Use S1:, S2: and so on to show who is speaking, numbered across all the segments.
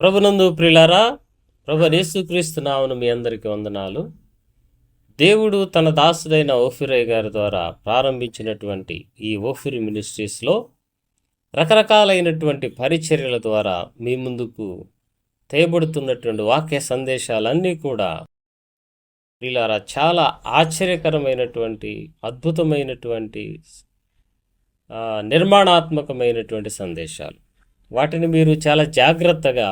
S1: ప్రభునందు ప్రియులారా, ప్రభు యేసుక్రీస్తు నామమున మీ అందరికీ వందనాలు. దేవుడు తన దాసుడైన ఓఫిరయ్య గారి ద్వారా ప్రారంభించినటువంటి ఈ ఓఫిరి మినిస్ట్రీస్లో రకరకాలైనటువంటి పరిచర్యల ద్వారా మీ ముందుకు తేబడుతున్నటువంటి వాక్య సందేశాలన్నీ కూడా ప్రియులారా చాలా ఆశ్చర్యకరమైనటువంటి అద్భుతమైనటువంటి నిర్మాణాత్మకమైనటువంటి సందేశాలు. వాటిని మీరు చాలా జాగ్రత్తగా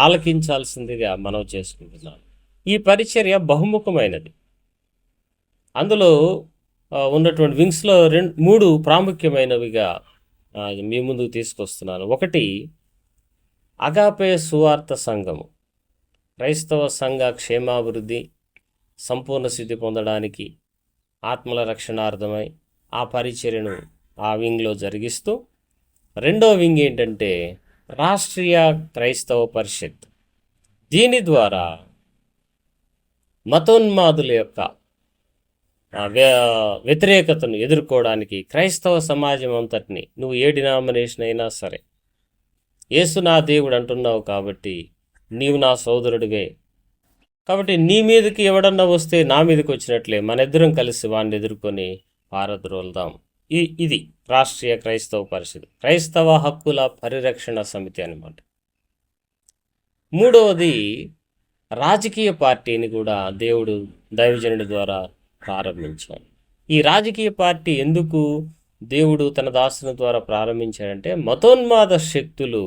S1: ఆలకించాల్సిందిగా మనం చేసుకుంటున్నాం. ఈ పరిచర్య బహుముఖమైనది. అందులో ఉన్నటువంటి వింగ్స్లో మూడు ప్రాముఖ్యమైనవిగా మీ ముందుకు తీసుకొస్తున్నాను. ఒకటి, అగాపే సువార్త సంఘము, క్రైస్తవ సంఘ క్షేమాభివృద్ధి, సంపూర్ణ సిద్ధి పొందడానికి ఆత్మల రక్షణార్థమై ఆ పరిచర్యను ఆ వింగ్లో జరిగిస్తూ, రెండో వింగ్ ఏంటంటే రాష్ట్రీయ క్రైస్తవ పరిషత్. దీని ద్వారా మతోన్మాదుల యొక్క వ్యతిరేకతను ఎదుర్కోవడానికి క్రైస్తవ సమాజం అంతటిని, నువ్వు ఏ డినామినేషన్ అయినా సరే, యేసు నా దేవుడు అంటున్నావు కాబట్టి నీవు నా సోదరుడివే, కాబట్టి నీ మీదకి ఎవడన్నా వస్తే నా మీదకి వచ్చినట్లే, మన ఇద్దరం కలిసి వాడిని ఎదుర్కొని పారద్రోలుదాం. ఇది రాష్ట్రీయ క్రైస్తవ పరిషత్, క్రైస్తవ హక్కుల పరిరక్షణ సమితి అన్నమాట. మూడవది, రాజకీయ పార్టీని కూడా దేవుడు దైవజనుడి ద్వారా ప్రారంభించాడు. ఈ రాజకీయ పార్టీ ఎందుకు దేవుడు తన దాసుని ద్వారా ప్రారంభించాడంటే, మతోన్మాద శక్తులు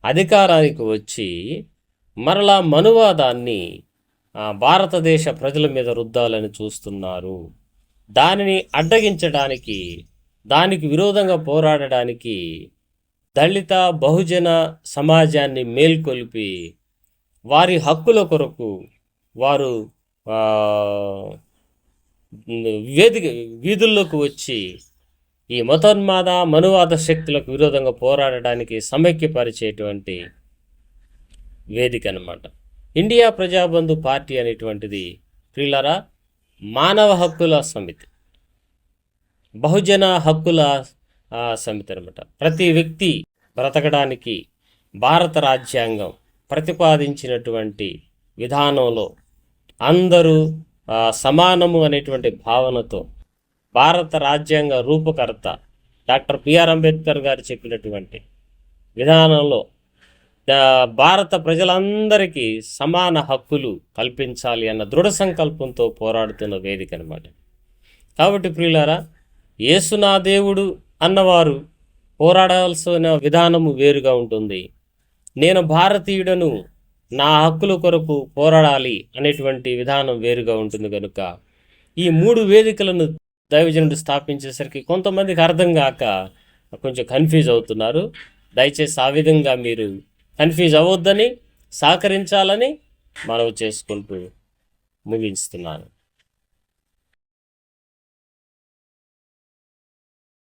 S1: అధికారానికి వచ్చి మరలా మనువాదాన్ని భారతదేశ ప్రజల మీద రుద్దాలని చూస్తున్నారు. దానిని అడ్డగించడానికి, దానికి విరోధంగా పోరాడడానికి దళిత బహుజన సమాజాన్ని మేల్కొల్పి వారి హక్కుల కొరకు వారు వీధుల్లోకి వచ్చి ఈ మతోన్మాద మనువాద శక్తులకు విరోధంగా పోరాడడానికి సమైక్యపరిచేటువంటి వేదిక అన్నమాట. ఇండియా ప్రజాబంధు పార్టీ అనేటువంటిది ప్రియులారా మానవ హక్కుల సమితి, బహుజన హక్కుల సమితి అనమాట. ప్రతి వ్యక్తి బ్రతకడానికి భారత రాజ్యాంగం ప్రతిపాదించినటువంటి విధానంలో అందరూ సమానము అనేటువంటి భావనతో భారత రాజ్యాంగ రూపకర్త డాక్టర్ బిఆర్ అంబేద్కర్ గారు చెప్పినటువంటి విధానంలో భారత ప్రజలందరికీ సమాన హక్కులు కల్పించాలి అన్న దృఢ సంకల్పంతో పోరాడుతున్న వేదిక అనమాట. కాబట్టి ప్రియులారా, యేసు నా దేవుడు అన్నవారు పోరాడాల్సిన విధానము వేరుగా ఉంటుంది. నేను భారతీయుడను, నా హక్కుల కొరకు పోరాడాలి అనేటువంటి విధానం వేరుగా ఉంటుంది. కనుక ఈ మూడు వేదికలను దైవజనుడు స్థాపించేసరికి కొంతమందికి అర్థం కాక కొంచెం కన్ఫ్యూజ్ అవుతున్నారు. దయచేసి ఆ విధంగా మీరు కన్ఫ్యూజ్ అవ్వద్దని, సహకరించాలని మనవి చేసుకుంటూ ముగిస్తున్నాను.